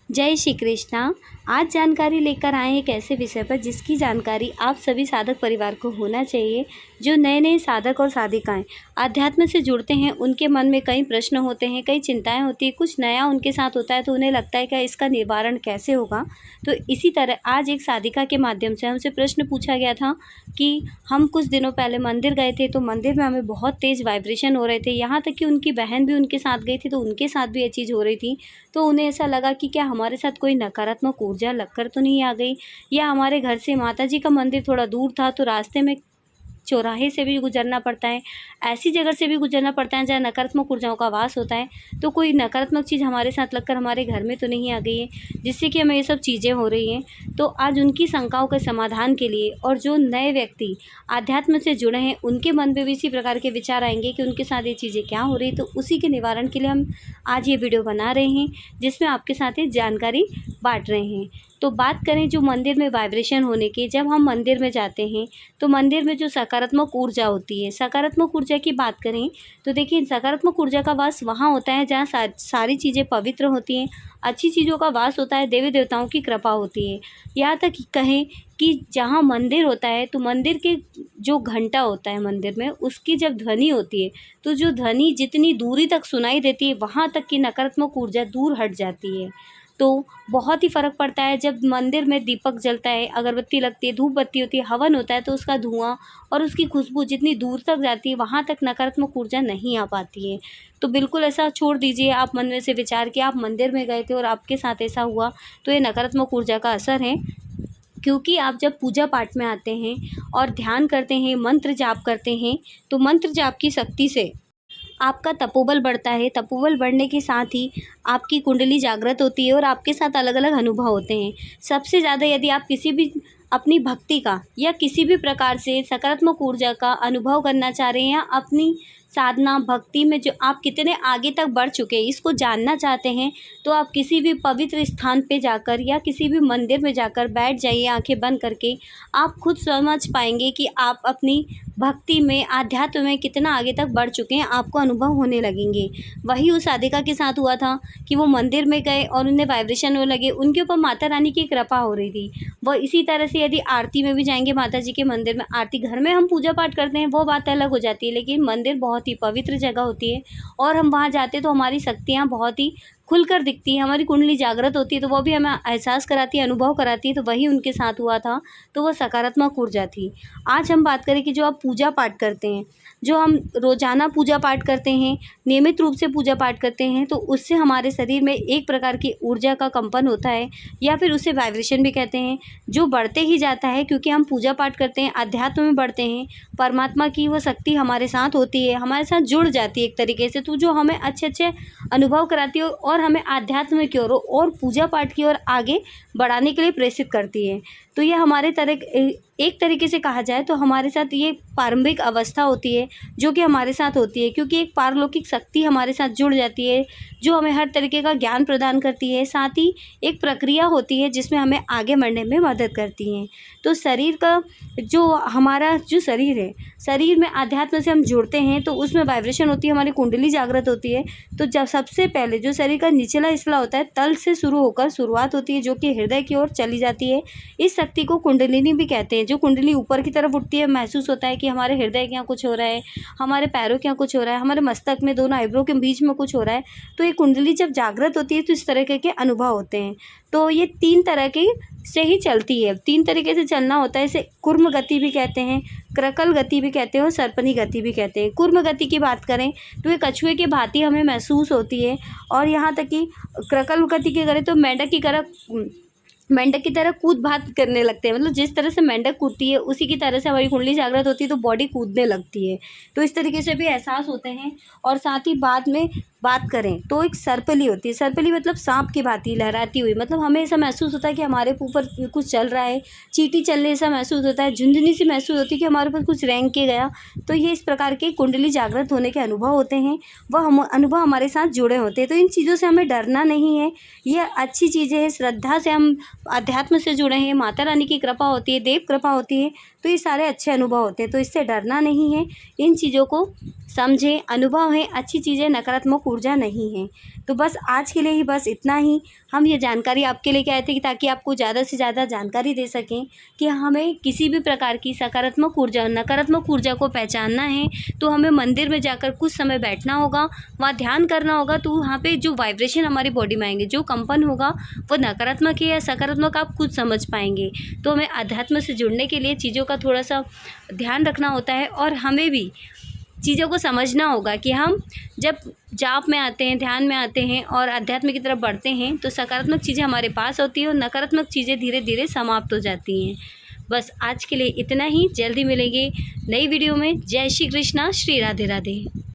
जय श्री कृष्णा। आज जानकारी लेकर आए एक ऐसे विषय पर जिसकी जानकारी आप सभी साधक परिवार को होना चाहिए। जो नए नए साधक और साधिकाएं अध्यात्म से जुड़ते हैं, उनके मन में कई प्रश्न होते हैं, कई चिंताएं होती हैं, कुछ नया उनके साथ होता है तो उन्हें लगता है कि इसका निवारण कैसे होगा। तो इसी तरह आज एक साधिका के माध्यम से हमसे प्रश्न पूछा गया था कि हम कुछ दिनों पहले मंदिर गए थे तो मंदिर में हमें बहुत तेज़ वाइब्रेशन हो रहे थे, यहाँ तक कि उनकी बहन भी उनके साथ गई थी तो उनके साथ भी ये चीज़ हो रही थी। तो उन्हें ऐसा लगा कि क्या हमारे साथ कोई नकारात्मक ऊर्जा लगकर तो नहीं आ गई, या हमारे घर से माता जी का मंदिर थोड़ा दूर था तो रास्ते में चौराहे से भी गुजरना पड़ता है, ऐसी जगह से भी गुजरना पड़ता है जहाँ नकारात्मक ऊर्जाओं का वास होता है। तो कोई नकारात्मक चीज़ हमारे साथ लगकर हमारे घर में तो नहीं आ गई है जिससे कि हमें ये सब चीज़ें हो रही हैं। तो आज उनकी शंकाओं के समाधान के लिए और जो नए व्यक्ति आध्यात्म से जुड़े हैं उनके मन में भी इसी प्रकार के विचार आएंगे कि उनके साथ ये चीज़ें क्या हो रही, तो उसी के निवारण के लिए हम आज ये वीडियो बना रहे हैं जिसमें आपके साथ ये जानकारी बांट रहे हैं। तो बात करें जो मंदिर में वाइब्रेशन होने की, जब हम मंदिर में जाते हैं तो मंदिर में जो सकारात्मक ऊर्जा होती है, सकारात्मक ऊर्जा की बात करें तो देखिए सकारात्मक ऊर्जा का वास वहाँ होता है जहाँ सारी चीज़ें पवित्र होती हैं, अच्छी चीज़ों का वास होता है, देवी देवताओं की कृपा होती है। यहाँ तक कहें कि जहाँ मंदिर होता है तो मंदिर के जो घंटा होता है मंदिर में, उसकी जब ध्वनि होती है तो जो ध्वनि जितनी दूरी तक सुनाई देती है वहाँ तक की नकारात्मक ऊर्जा दूर हट जाती है। तो बहुत ही फ़र्क पड़ता है जब मंदिर में दीपक जलता है, अगरबत्ती लगती है, धूप बत्ती होती है, हवन होता है तो उसका धुआं और उसकी खुशबू जितनी दूर तक जाती है वहाँ तक नकारात्मक ऊर्जा नहीं आ पाती है। तो बिल्कुल ऐसा छोड़ दीजिए आप मन में से विचार कि आप मंदिर में गए थे और आपके साथ ऐसा हुआ, तो ये नकारात्मक ऊर्जा का असर है। क्योंकि आप जब पूजा पाठ में आते हैं और ध्यान करते हैं, मंत्र जाप करते हैं, तो मंत्र जाप की शक्ति से आपका तपोबल बढ़ता है। तपोबल बढ़ने के साथ ही आपकी कुंडली जागृत होती है और आपके साथ अलग अलग अनुभव होते हैं। सबसे ज़्यादा यदि आप किसी भी अपनी भक्ति का या किसी भी प्रकार से सकारात्मक ऊर्जा का अनुभव करना चाह रहे हैं या अपनी साधना भक्ति में जो आप कितने आगे तक बढ़ चुके हैं इसको जानना चाहते हैं, तो आप किसी भी पवित्र स्थान पे जाकर या किसी भी मंदिर में जाकर बैठ जाइए आंखें बंद करके। आप खुद समझ पाएंगे कि आप अपनी भक्ति में आध्यात्म में कितना आगे तक बढ़ चुके हैं, आपको अनुभव होने लगेंगे। वही उस साधिका के साथ हुआ था कि वो मंदिर में गए और उन्हें वाइब्रेशन होने लगे, उनके ऊपर माता रानी की कृपा हो रही थी। वह इसी तरह से यदि आरती में भी जाएंगे माता जी के मंदिर में, आरती घर में हम पूजा पाठ करते हैं वो बात अलग हो जाती है, लेकिन मंदिर बहुत ही पवित्र जगह होती है और हम वहाँ जाते तो हमारी शक्तियाँ बहुत ही खुलकर दिखती है, हमारी कुंडली जागृत होती है, तो वो भी हमें एहसास कराती है, अनुभव कराती है। तो वही उनके साथ हुआ था, तो वह सकारात्मक ऊर्जा थी। आज हम बात करें कि जो आप पूजा पाठ करते हैं, जो हम रोज़ाना पूजा पाठ करते हैं, नियमित रूप से पूजा पाठ करते हैं, तो उससे हमारे शरीर में एक प्रकार की ऊर्जा का कंपन होता है या फिर उसे वाइब्रेशन भी कहते हैं, जो बढ़ते ही जाता है क्योंकि हम पूजा पाठ करते हैं, अध्यात्म में बढ़ते हैं, परमात्मा की वो शक्ति हमारे साथ होती है, हमारे साथ जुड़ जाती है एक तरीके से, तो जो हमें अच्छे अच्छे अनुभव कराती है और हमें आध्यात्म की ओर और पूजा पाठ की ओर आगे बढ़ाने के लिए प्रेरित करती है। तो ये हमारे एक तरीके से कहा जाए तो हमारे साथ ये प्रारंभिक अवस्था होती है जो कि हमारे साथ होती है, क्योंकि एक पारलौकिक शक्ति हमारे साथ जुड़ जाती है जो हमें हर तरीके का ज्ञान प्रदान करती है। साथ ही एक प्रक्रिया होती है जिसमें हमें आगे बढ़ने में मदद करती है। तो शरीर का जो हमारा जो शरीर है, शरीर में अध्यात्म से हम जुड़ते हैं तो उसमें वाइब्रेशन होती है, हमारी कुंडली जागृत होती है। तो जब सबसे पहले जो शरीर का निचला हिस्सा होता है तल से शुरू होकर शुरुआत होती है जो कि हृदय की ओर चली जाती है। इस शक्ति को कुंडलिनी भी कहते हैं। जो कुंडली ऊपर की तरफ उठती है, महसूस होता है कि हमारे हृदय के यहाँ कुछ हो रहा है, हमारे पैरों के यहाँ कुछ हो रहा है, हमारे मस्तक में दोनों आइब्रो के बीच में कुछ हो रहा है। तो ये कुंडली जब जागृत होती है तो इस तरह के अनुभव होते हैं। तो ये 3 तरह के से ही चलती है, 3 तरीके से चलना होता है। इसे कुर्म गति भी कहते हैं, क्रकल गति भी कहते हैं और सर्पनी गति भी कहते हैं। कुर्म गति की बात करें तो ये कछुए की भांति हमें महसूस होती है, और यहाँ तक कि क्रकल गति की करें तो मेंढक की तरह कूद भाग करने लगते हैं। मतलब जिस तरह से मेंढक कूदती है उसी की तरह से हमारी कुंडली जागृत होती है तो बॉडी कूदने लगती है। तो इस तरीके से भी एहसास होते हैं। और साथ ही बाद में बात करें तो एक सर्पली होती है। सर्पली मतलब सांप की भांति लहराती हुई, मतलब हमें ऐसा महसूस होता है कि हमारे ऊपर कुछ चल रहा है, चींटी चलने ऐसा महसूस होता है, झुंझुनी सी महसूस होती है कि हमारे ऊपर कुछ रेंग के गया। तो ये इस प्रकार के कुंडली जागृत होने के अनुभव होते हैं, वह अनुभव हमारे साथ जुड़े होते हैं। तो इन चीज़ों से हमें डरना नहीं है, ये अच्छी चीज़ें हैं। श्रद्धा से हम अध्यात्म से जुड़े हैं, माता रानी की कृपा होती है, देव कृपा होती है, तो ये सारे अच्छे अनुभव होते हैं। तो इससे डरना नहीं है, इन चीज़ों को समझें, अनुभव है, अच्छी चीज़ें, नकारात्मक ऊर्जा नहीं है। तो बस आज के लिए ही बस इतना ही। हम ये जानकारी आपके लेके आए थे कि ताकि आपको ज़्यादा से ज़्यादा जानकारी दे सकें कि हमें किसी भी प्रकार की सकारात्मक ऊर्जा और नकारात्मक ऊर्जा को पहचानना है तो हमें मंदिर में जाकर कुछ समय बैठना होगा, वहाँ ध्यान करना होगा। तो वहाँ पे जो वाइब्रेशन हमारी बॉडी में आएंगे, जो कंपन होगा वो नकारात्मक है या सकारात्मक, आप खुद समझ पाएंगे। तो हमें अध्यात्म से जुड़ने के लिए चीज़ों का थोड़ा सा ध्यान रखना होता है और हमें भी चीज़ों को समझना होगा कि हम जब जाप में आते हैं, ध्यान में आते हैं और अध्यात्म की तरफ बढ़ते हैं तो सकारात्मक चीज़ें हमारे पास होती हैं और नकारात्मक चीज़ें धीरे धीरे समाप्त हो जाती हैं। बस आज के लिए इतना ही। जल्दी मिलेंगे नई वीडियो में। जय श्री कृष्णा, श्री राधे राधे।